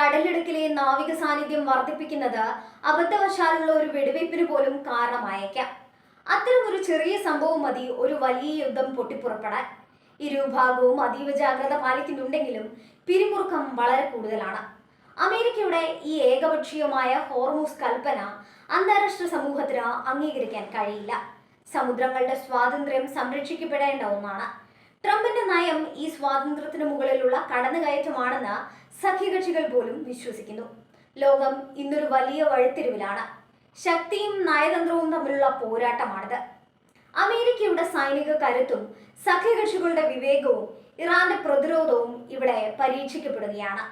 കടലിടുക്കിലെ നാവിക സാന്നിധ്യം വർദ്ധിപ്പിക്കുന്നത് അബദ്ധവശാലുള്ള ഒരു വെടിവയ്പ്പിന് പോലും കാരണമായേക്കാം. അത്തരമൊരു ചെറിയ സംഭവം മതി ഒരു വലിയ യുദ്ധം പൊട്ടിപ്പുറപ്പെടാൻ. ഇരുവിഭാഗവും അതീവ ജാഗ്രത പാലിക്കുന്നുണ്ടെങ്കിലും പിരിമുറുക്കം വളരെ കൂടുതലാണ്. അമേരിക്കയുടെ ഈ ഏകപക്ഷീയമായ ഹോർമൂസ് കൽപ്പന അന്താരാഷ്ട്ര സമൂഹത്തിന് അംഗീകരിക്കാൻ കഴിയില്ല. സമുദ്രങ്ങളുടെ സ്വാതന്ത്ര്യം സംരക്ഷിക്കപ്പെടേണ്ട ഒന്നാണ്. ട്രംപിന്റെ നയം ഈ സ്വാതന്ത്ര്യത്തിന് മുകളിലുള്ള കടന്നുകയറ്റമാണെന്ന് സഖ്യകക്ഷികൾ പോലും വിശ്വസിക്കുന്നു. ലോകം ഇന്നൊരു വലിയ വഴിത്തിരിവിലാണ്. ശക്തിയും നയതന്ത്രവും തമ്മിലുള്ള പോരാട്ടമാണിത്. അമേരിക്കയുടെ സൈനിക കരുത്തും സഖ്യകക്ഷികളുടെ വിവേകവും ഇറാന്റെ പ്രതിരോധവും ഇവിടെ പരീക്ഷിക്കപ്പെടുകയാണ്.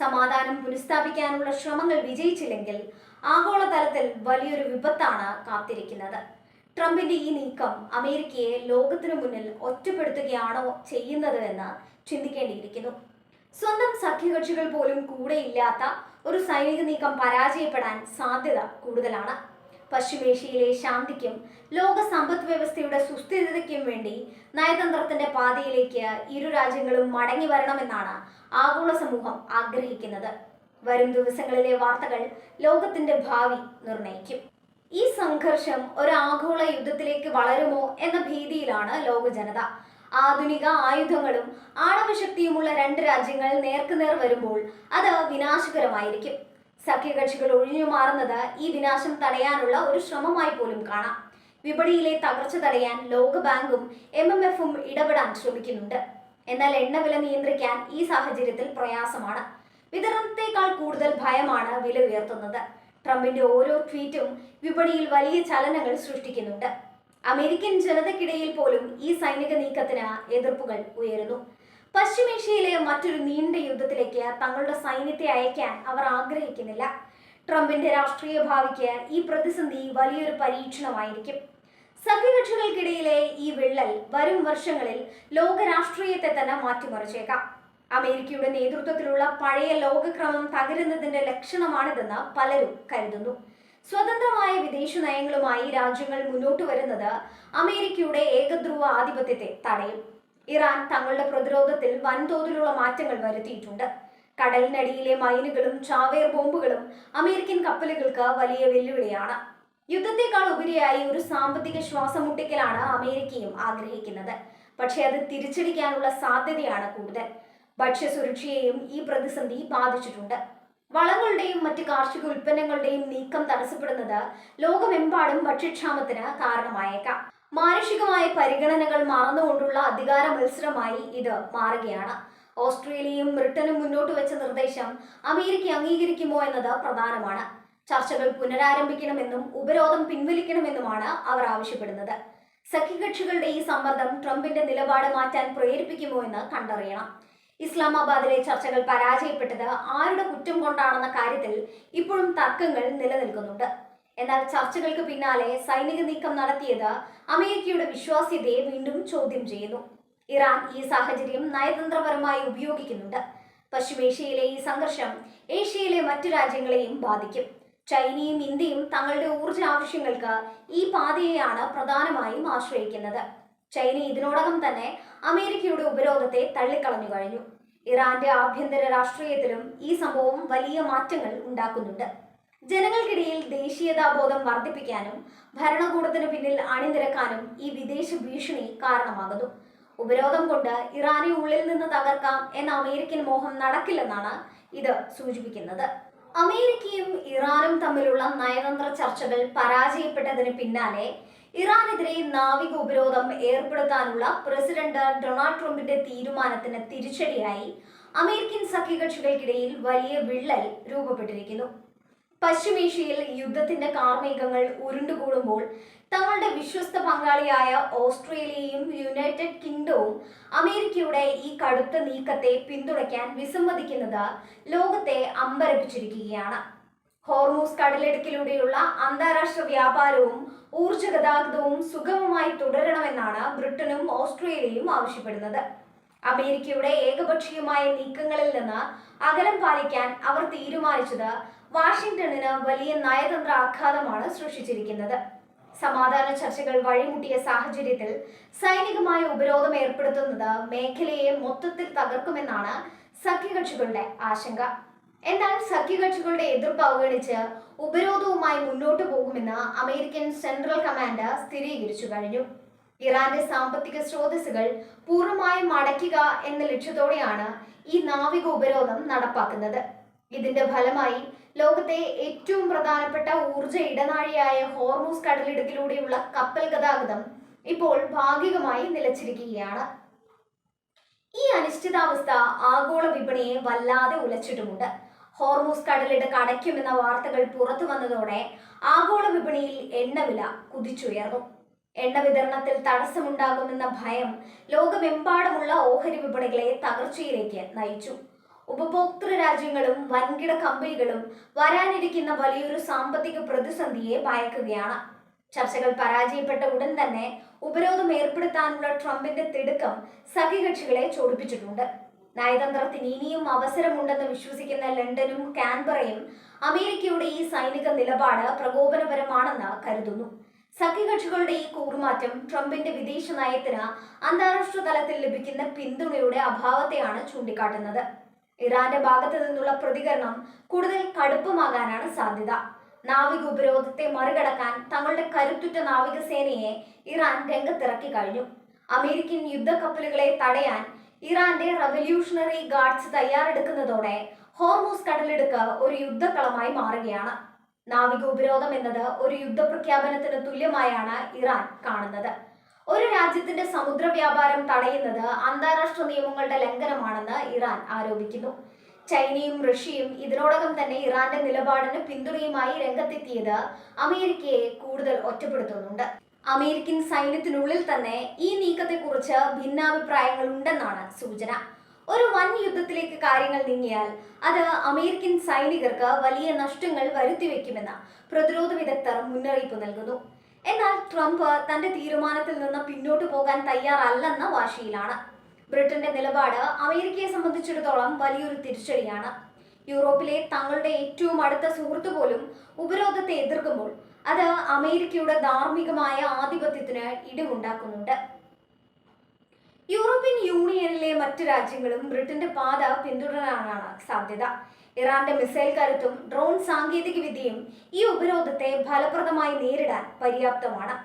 സമാധാനം പുനഃസ്ഥാപിക്കാനുള്ള ശ്രമങ്ങൾ വിജയിച്ചില്ലെങ്കിൽ ആഗോളതലത്തിൽ വലിയൊരു വിപത്താണ് കാത്തിരിക്കുന്നത്. ട്രംപിന്റെ ഈ നീക്കം അമേരിക്കയെ ലോകത്തിനു മുന്നിൽ ഒറ്റപ്പെടുത്തുകയാണോ ചെയ്യുന്നത് എന്ന് ചിന്തിക്കേണ്ടിയിരിക്കുന്നു. സ്വന്തം സഖ്യകക്ഷികൾ പോലും കൂടെയില്ലാത്ത ഒരു സൈനിക നീക്കം പരാജയപ്പെടാൻ സാധ്യത കൂടുതലാണ്. പശ്ചിമേഷ്യയിലെ ശാന്തിക്കും ലോക സമ്പദ് വ്യവസ്ഥയുടെ സുസ്ഥിരതയ്ക്കും വേണ്ടി നയതന്ത്രത്തിന്റെ പാതയിലേക്ക് ഇരു രാജ്യങ്ങളും മടങ്ങി വരണമെന്നാണ് ആഗോള സമൂഹം ആഗ്രഹിക്കുന്നത്. വരും ദിവസങ്ങളിലെ വാർത്തകൾ ലോകത്തിന്റെ ഭാവി നിർണയിക്കും. ഈ സംഘർഷം ഒരു ആഗോള യുദ്ധത്തിലേക്ക് വളരുമോ എന്ന ഭീതിയിലാണ് ലോക ജനത. ആധുനിക ആയുധങ്ങളും ആണവശക്തിയുമുള്ള രണ്ട് രാജ്യങ്ങൾ നേർക്കുനേർ വരുമ്പോൾ അത് വിനാശകരമായിരിക്കും. സഖ്യകക്ഷികൾ ഒഴിഞ്ഞു മാറുന്നത് ഈ വിനാശം തടയാനുള്ള ഒരു ശ്രമമായി പോലും കാണാം. വിപണിയിലെ തകർച്ച തടയാൻ ലോകബാങ്കും MMFും ഇടപെടാൻ ശ്രമിക്കുന്നുണ്ട്. എന്നാൽ എണ്ണവില നിയന്ത്രിക്കാൻ ഈ സാഹചര്യത്തിൽ പ്രയാസമാണ്. വിതരണത്തെക്കാൾ കൂടുതൽ ഭയമാണ് വില ഉയർത്തുന്നത്. ട്രംപിന്റെ ഓരോ ട്വീറ്റും വിപണിയിൽ വലിയ ചലനങ്ങൾ സൃഷ്ടിക്കുന്നുണ്ട്. അമേരിക്കൻ ജനതയ്ക്കിടയിൽ പോലും ഈ സൈനിക നീക്കത്തിന് എതിർപ്പുകൾ ഉയരുന്നു. പശ്ചിമേഷ്യയിലെ മറ്റൊരു നീണ്ട യുദ്ധത്തിലേക്ക് തങ്ങളുടെ സൈന്യത്തെ അയക്കാൻ അവർ ആഗ്രഹിക്കുന്നില്ല. ട്രംപിന്റെ രാഷ്ട്രീയ ഭാവിക്ക് ഈ പ്രതിസന്ധി വലിയൊരു പരീക്ഷണമായിരിക്കും. സഖ്യകക്ഷികൾക്കിടയിലെ ഈ വിള്ളൽ വരും വർഷങ്ങളിൽ ലോക രാഷ്ട്രീയത്തെ തന്നെ മാറ്റിമറിച്ചേക്കാം. അമേരിക്കയുടെ നേതൃത്വത്തിലുള്ള പഴയ ലോകക്രമം തകരുന്നതിന്റെ ലക്ഷണമാണിതെന്ന് പലരും കരുതുന്നു. സ്വതന്ത്രമായ വിദേശ നയങ്ങളുമായി രാജ്യങ്ങൾ മുന്നോട്ട് വരുന്നത് അമേരിക്കയുടെ ഏകധ്രുവ ആധിപത്യത്തെ തടയും. ഇറാൻ തങ്ങളുടെ പ്രതിരോധത്തിൽ വൻതോതിലുള്ള മാറ്റങ്ങൾ വരുത്തിയിട്ടുണ്ട്. കടലിനടിയിലെ മൈനുകളും ചാവേർ ബോംബുകളും അമേരിക്കൻ കപ്പലുകൾക്ക് വലിയ വെല്ലുവിളിയാണ്. യുദ്ധത്തെക്കാൾ ഉപരിയായി ഒരു സാമ്പത്തിക ശ്വാസം മുട്ടിക്കലാണ് അമേരിക്കയും ആഗ്രഹിക്കുന്നത്. പക്ഷേ അത് തിരിച്ചടിക്കാനുള്ള സാധ്യതയാണ് കൂടുതൽ. ഭക്ഷ്യസുരക്ഷയെയും ഈ പ്രതിസന്ധി ബാധിച്ചിട്ടുണ്ട്. വളങ്ങളുടെയും മറ്റ് കാർഷിക ഉൽപ്പന്നങ്ങളുടെയും നീക്കം തടസ്സപ്പെടുന്നത് ലോകമെമ്പാടും ഭക്ഷ്യക്ഷാമത്തിന് കാരണമായേക്കാം. മാനുഷികമായ പരിഗണനകൾ മറന്നുകൊണ്ടുള്ള അധികാര മത്സരമായി ഇത് മാറുകയാണ്. ഓസ്ട്രേലിയയും ബ്രിട്ടനും മുന്നോട്ട് വെച്ച നിർദ്ദേശം അമേരിക്ക അംഗീകരിക്കുമോ എന്നത് പ്രധാനമാണ്. ചർച്ചകൾ പുനരാരംഭിക്കണമെന്നും ഉപരോധം പിൻവലിക്കണമെന്നുമാണ് അവർ ആവശ്യപ്പെടുന്നത്. സഖ്യകക്ഷികളുടെ ഈ സമ്മർദ്ദം ട്രംപിന്റെ നിലപാട് മാറ്റാൻ പ്രേരിപ്പിക്കുമോ എന്ന് കണ്ടറിയണം. ഇസ്ലാമാബാദിലെ ചർച്ചകൾ പരാജയപ്പെട്ടത് ആരുടെ കുറ്റം കൊണ്ടാണെന്ന കാര്യത്തിൽ ഇപ്പോഴും തർക്കങ്ങൾ നിലനിൽക്കുന്നുണ്ട്. എന്നാൽ ചർച്ചകൾക്ക് പിന്നാലെ സൈനിക നീക്കം നടത്തിയത് അമേരിക്കയുടെ വിശ്വാസ്യതയെ വീണ്ടും ചോദ്യം ചെയ്യുന്നു. ഇറാൻ ഈ സാഹചര്യം നയതന്ത്രപരമായി ഉപയോഗിക്കുന്നുണ്ട്. പശ്ചിമേഷ്യയിലെ ഈ സംഘർഷം ഏഷ്യയിലെ മറ്റു രാജ്യങ്ങളെയും ബാധിക്കും. ചൈനയും ഇന്ത്യയും തങ്ങളുടെ ഊർജ ആവശ്യങ്ങൾക്ക് ഈ പാതയെയാണ് പ്രധാനമായും ആശ്രയിക്കുന്നത്. ചൈന ഇതിനോടകം തന്നെ അമേരിക്കയുടെ ഉപരോധത്തെ തള്ളിക്കളഞ്ഞു കഴിഞ്ഞു. ഇറാന്റെ ആഭ്യന്തര രാഷ്ട്രീയത്തിലും ഈ സംഭവം വലിയ മാറ്റങ്ങൾ ഉണ്ടാക്കുന്നുണ്ട്. ജനങ്ങൾക്കിടയിൽ ദേശീയതാബോധം വർദ്ധിപ്പിക്കാനും ഭരണകൂടത്തിന് പിന്നിൽ അണിനിരക്കാനും ഈ വിദേശ ഭീഷണി കാരണമാകുന്നു. ഉപരോധം കൊണ്ട് ഇറാനെ ഉള്ളിൽ നിന്ന് തകർക്കാം എന്ന അമേരിക്കൻ മോഹം നടക്കില്ലെന്നാണ് ഇത് സൂചിപ്പിക്കുന്നത്. അമേരിക്കയും ഇറാനും തമ്മിലുള്ള നയതന്ത്ര ചർച്ചകൾ പരാജയപ്പെട്ടതിന് പിന്നാലെ ഇറാനെതിരെ നാവിക ഉപരോധം ഏർപ്പെടുത്താനുള്ള പ്രസിഡന്റ് ഡൊണാൾഡ് ട്രംപിന്റെ തീരുമാനത്തിന് തിരിച്ചടിയായി അമേരിക്കൻ സഖ്യകക്ഷികൾക്കിടയിൽ വലിയ വിള്ളൽ രൂപപ്പെട്ടിരിക്കുന്നു. പശ്ചിമേഷ്യയിൽ യുദ്ധത്തിന്റെ കാർമേഘങ്ങൾ ഉരുണ്ടുകൂടുമ്പോൾ തങ്ങളുടെ വിശ്വസ്ത പങ്കാളിയായ ഓസ്ട്രേലിയയും യുണൈറ്റഡ് കിങ്ഡവും അമേരിക്കയുടെ ഈ കടുത്ത നീക്കത്തെ പിന്തുണയ്ക്കാൻ വിസമ്മതിക്കുന്നത് ലോകത്തെ അമ്പരപ്പിച്ചിരിക്കുകയാണ്. ഹോർമൂസ് കടലിടുക്കിലൂടെയുള്ള അന്താരാഷ്ട്ര വ്യാപാരവും ഊർജ ഗതാഗതവും സുഗമമായി തുടരണമെന്നാണ് ബ്രിട്ടനും ഓസ്ട്രേലിയയും ആവശ്യപ്പെടുന്നത്. അമേരിക്കയുടെ ഏകപക്ഷീയമായ നീക്കങ്ങളിൽ നിന്ന് അകലം പാലിക്കാൻ അവർ തീരുമാനിച്ചത് വാഷിംഗ്ടണിന് വലിയ നയതന്ത്ര ആഘാതമാണ് സൃഷ്ടിച്ചിരിക്കുന്നത്. സമാധാന ചർച്ചകൾ വഴിമുട്ടിയ സാഹചര്യത്തിൽ സൈനികമായ ഉപരോധം ഏർപ്പെടുത്തുന്നത് മേഖലയെ മൊത്തത്തിൽ തകർക്കുമെന്നാണ് സഖ്യകക്ഷികളുടെ ആശങ്ക. എന്നാൽ സഖ്യകക്ഷികളുടെ എതിർപ്പ് അവഗണിച്ച് ഉപരോധവുമായി മുന്നോട്ടു പോകുമെന്ന് അമേരിക്കൻ സെൻട്രൽ കമാൻഡ് സ്ഥിരീകരിച്ചു കഴിഞ്ഞു. ഇറാന്റെ സാമ്പത്തിക സ്രോതസ്സുകൾ പൂർണ്ണമായും അടയ്ക്കുക എന്ന ലക്ഷ്യത്തോടെയാണ് ഈ നാവിക ഉപരോധം നടപ്പാക്കുന്നത്. ഇതിന്റെ ഫലമായി ലോകത്തെ ഏറ്റവും പ്രധാനപ്പെട്ട ഊർജ ഇടനാഴിയായ ഹോർമൂസ് കടലിടുക്കിലൂടെയുള്ള കപ്പൽ ഗതാഗതം ഇപ്പോൾ ഭാഗികമായി നിലച്ചിരിക്കുകയാണ്. ഈ അനിശ്ചിതാവസ്ഥ ആഗോള വിപണിയെ വല്ലാതെ ഉലച്ചിട്ടുമുണ്ട്. ഹോർമൂസ് കടലിടുക്ക് അടയ്ക്കുമെന്ന വാർത്തകൾ പുറത്തു വന്നതോടെ ആഗോള വിപണിയിൽ എണ്ണവില കുതിച്ചുയർന്നു. എണ്ണ വിതരണത്തിൽ തടസ്സമുണ്ടാകുമെന്ന ഭയം ലോകമെമ്പാടുമുള്ള ഓഹരി വിപണികളെ തകർച്ചയിലേക്ക് നയിച്ചു. ഉപഭോക്തൃ രാജ്യങ്ങളും വൻകിട കമ്പനികളും വരാനിരിക്കുന്ന വലിയൊരു സാമ്പത്തിക പ്രതിസന്ധിയെ ഭയക്കുകയാണ്. ചർച്ചകൾ പരാജയപ്പെട്ട ഉടൻ തന്നെ ഉപരോധം ഏർപ്പെടുത്താനുള്ള ട്രംപിന്റെ തിടുക്കം സഖ്യകക്ഷികളെ ചൊടിപ്പിച്ചിട്ടുണ്ട്. നയതന്ത്രത്തിന് ഇനിയും അവസരമുണ്ടെന്ന് വിശ്വസിക്കുന്ന ലണ്ടനും കാൻബറയും അമേരിക്കയുടെ ഈ സൈനിക നിലപാട് പ്രകോപനപരമാണെന്ന് കരുതുന്നു. സഖ്യകക്ഷികളുടെ ഈ കൂറുമാറ്റം ട്രംപിന്റെ വിദേശ നയത്തിന് അന്താരാഷ്ട്ര തലത്തിൽ ലഭിക്കുന്ന പിന്തുണയുടെ അഭാവത്തെയാണ് ചൂണ്ടിക്കാട്ടുന്നത്. ഇറാന്റെ ഭാഗത്തു നിന്നുള്ള പ്രതികരണം കൂടുതൽ കടുപ്പമാകാനാണ് സാധ്യത. നാവിക ഉപരോധത്തെ മറികടക്കാൻ തങ്ങളുടെ കരുത്തുറ്റ നാവികസേനയെ ഇറാൻ രംഗത്തിറക്കി കഴിഞ്ഞു. അമേരിക്കൻ യുദ്ധക്കപ്പലുകളെ തടയാൻ ഇറാന്റെ റവല്യൂഷണറി ഗാർഡ്സ് തയ്യാറെടുക്കുന്നതോടെ ഹോർമൂസ് കടലിടുക്ക് ഒരു യുദ്ധക്കളമായി മാറുകയാണ്. നാവിക ഉപരോധം എന്നത് ഒരു യുദ്ധപ്രഖ്യാപനത്തിന് തുല്യമായാണ് ഇറാൻ കാണുന്നത്. ഒരു രാജ്യത്തിന്റെ സമുദ്ര വ്യാപാരം തടയുന്നത് അന്താരാഷ്ട്ര നിയമങ്ങളുടെ ലംഘനമാണെന്ന് ഇറാൻ ആരോപിക്കുന്നു. ചൈനയും റഷ്യയും ഇതിനോടകം തന്നെ ഇറാന്റെ നിലപാടിന് പിന്തുണയുമായി രംഗത്തെത്തിയത് അമേരിക്കയെ കൂടുതൽ ഒറ്റപ്പെടുത്തുന്നുണ്ട്. അമേരിക്കൻ സൈന്യത്തിനുള്ളിൽ തന്നെ ഈ നീക്കത്തെക്കുറിച്ച് ഭിന്നാഭിപ്രായങ്ങൾ ഉണ്ടെന്നാണ് സൂചന. ഒരു വൻ യുദ്ധത്തിലേക്ക് കാര്യങ്ങൾ നീങ്ങിയാൽ അത് അമേരിക്കൻ സൈനികർക്ക് വലിയ നഷ്ടങ്ങൾ വരുത്തിവെക്കുമെന്ന് പ്രതിരോധ വിദഗ്ധർ മുന്നറിയിപ്പ് നൽകുന്നു. എന്നാൽ ട്രംപ് തന്റെ തീരുമാനത്തിൽ നിന്ന് പിന്നോട്ടു പോകാൻ തയ്യാറല്ലെന്ന വാശിയിലാണ്. ബ്രിട്ടന്റെ നിലപാട് അമേരിക്കയെ സംബന്ധിച്ചിടത്തോളം വലിയൊരു തിരിച്ചടിയാണ്. യൂറോപ്പിലെ തങ്ങളുടെ ഏറ്റവും അടുത്ത സുഹൃത്തു പോലും ഉപരോധത്തെ എതിർക്കുമ്പോൾ അത് അമേരിക്കയുടെ ധാർമ്മികമായ ആധിപത്യത്തിന് ഇടിവുണ്ടാക്കുന്നുണ്ട്. യൂറോപ്യൻ യൂണിയനിലെ മറ്റു രാജ്യങ്ങളും ബ്രിട്ടന്റെ പാത പിന്തുടരാനാണ് സാധ്യത. ഇറാന്റെ മിസൈൽ കരുത്തും ഡ്രോൺ സാങ്കേതിക വിദ്യയും ഈ ഉപരോധത്തെ ഫലപ്രദമായി നേരിടാൻ പര്യാപ്തമാണ്.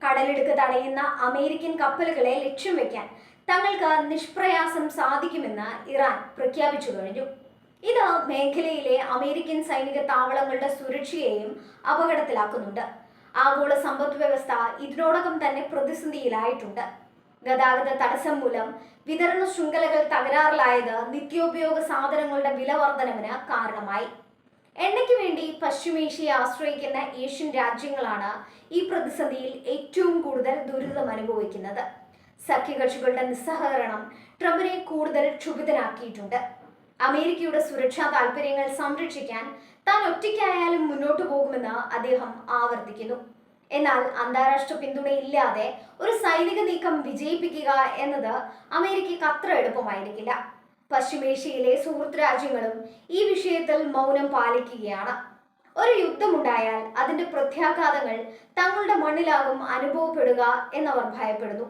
കടലിടുക്ക് തടയുന്ന അമേരിക്കൻ കപ്പലുകളെ ലക്ഷ്യം വെക്കാൻ തങ്ങൾക്ക് നിഷ്പ്രയാസം സാധിക്കുമെന്ന് ഇറാൻ പ്രഖ്യാപിച്ചു കഴിഞ്ഞു. ഇത് മേഖലയിലെ അമേരിക്കൻ സൈനിക താവളങ്ങളുടെ സുരക്ഷയെയും അപകടത്തിലാക്കുന്നുണ്ട്. ആഗോള സമ്പദ് വ്യവസ്ഥ ഇതിനോടകം തന്നെ പ്രതിസന്ധിയിലായിട്ടുണ്ട്. ഗതാഗത തടസ്സം മൂലം വിതരണ ശൃംഖലകൾ തകരാറിലായത് നിത്യോപയോഗ സാധനങ്ങളുടെ വില വർധനവിന് കാരണമായി. എണ്ണയ്ക്ക് വേണ്ടി പശ്ചിമേഷ്യയെ ആശ്രയിക്കുന്ന ഏഷ്യൻ രാജ്യങ്ങളാണ് ഈ പ്രതിസന്ധിയിൽ ഏറ്റവും കൂടുതൽ ദുരിതം അനുഭവിക്കുന്നത്. സഖ്യകക്ഷികളുടെ നിസ്സഹകരണം ട്രംപിനെ കൂടുതൽ ക്ഷുഭിതനാക്കിയിട്ടുണ്ട്. അമേരിക്കയുടെ സുരക്ഷാ താൽപര്യങ്ങൾ സംരക്ഷിക്കാൻ താൻ ഒറ്റയ്ക്കായാലും മുന്നോട്ടു പോകുമെന്ന് അദ്ദേഹം ആവർത്തിക്കുന്നു. എന്നാൽ അന്താരാഷ്ട്ര പിന്തുണയില്ലാതെ ഒരു സൈനിക നീക്കം വിജയിപ്പിക്കുക എന്നത് അമേരിക്കയ്ക്ക് അത്ര എളുപ്പമായിരിക്കില്ല. പശ്ചിമേഷ്യയിലെ സുഹൃത്ത് രാജ്യങ്ങളും ഈ വിഷയത്തിൽ മൗനം പാലിക്കുകയാണ്. ഒരു യുദ്ധമുണ്ടായാൽ അതിന്റെ പ്രത്യാഘാതങ്ങൾ തങ്ങളുടെ മണ്ണിലാകും അനുഭവപ്പെടുക എന്നവർ ഭയപ്പെടുന്നു.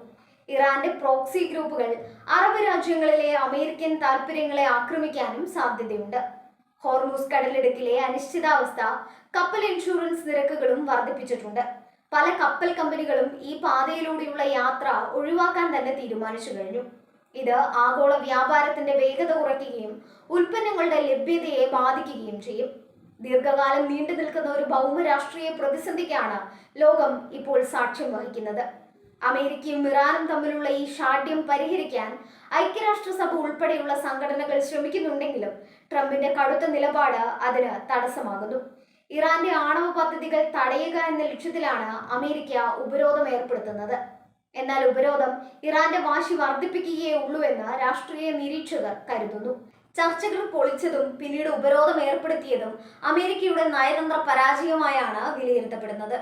ഇറാന്റെ പ്രോക്സി ഗ്രൂപ്പുകൾ അറബ് രാജ്യങ്ങളിലെ അമേരിക്കൻ താൽപര്യങ്ങളെ ആക്രമിക്കാനും സാധ്യതയുണ്ട്. ഹോർമൂസ് കടലിടുക്കിലെ അനിശ്ചിതാവസ്ഥ കപ്പൽ ഇൻഷുറൻസ് നിരക്കുകളും വർദ്ധിപ്പിച്ചിട്ടുണ്ട്. പല കപ്പൽ കമ്പനികളും ഈ പാതയിലൂടെയുള്ള യാത്ര ഒഴിവാക്കാൻ തന്നെ തീരുമാനിച്ചു കഴിഞ്ഞു. ഇത് ആഗോള വ്യാപാരത്തിന്റെ വേഗത കുറയ്ക്കുകയും ഉൽപ്പന്നങ്ങളുടെ ലഭ്യതയെ ബാധിക്കുകയും ചെയ്യും. ദീർഘകാലം നീണ്ടു നിൽക്കുന്ന ഒരു ഭൗമരാഷ്ട്രീയ പ്രതിസന്ധിക്കാണ് ലോകം ഇപ്പോൾ സാക്ഷ്യം വഹിക്കുന്നത്. അമേരിക്കയും ഇറാനും തമ്മിലുള്ള ഈ ഷാഢ്യം പരിഹരിക്കാൻ ഐക്യരാഷ്ട്രസഭ ഉൾപ്പെടെയുള്ള സംഘടനകൾ ശ്രമിക്കുന്നുണ്ടെങ്കിലും ട്രംപിന്റെ കടുത്ത നിലപാട് അതിന് തടസ്സമാകുന്നു. ഇറാന്റെ ആണവ പദ്ധതികൾ തടയുക എന്ന ലക്ഷ്യത്തിലാണ് അമേരിക്ക ഉപരോധം ഏർപ്പെടുത്തുന്നത്. എന്നാൽ ഉപരോധം ഇറാന്റെ വാശി വർദ്ധിപ്പിക്കുകയേ ഉള്ളൂ എന്ന് രാഷ്ട്രീയ നിരീക്ഷകർ കരുതുന്നു. ചർച്ചകൾ പൊളിച്ചതും പിന്നീട് ഉപരോധം ഏർപ്പെടുത്തിയതും അമേരിക്കയുടെ നയതന്ത്ര പരാജയമായാണ് വിലയിരുത്തപ്പെടുന്നത്.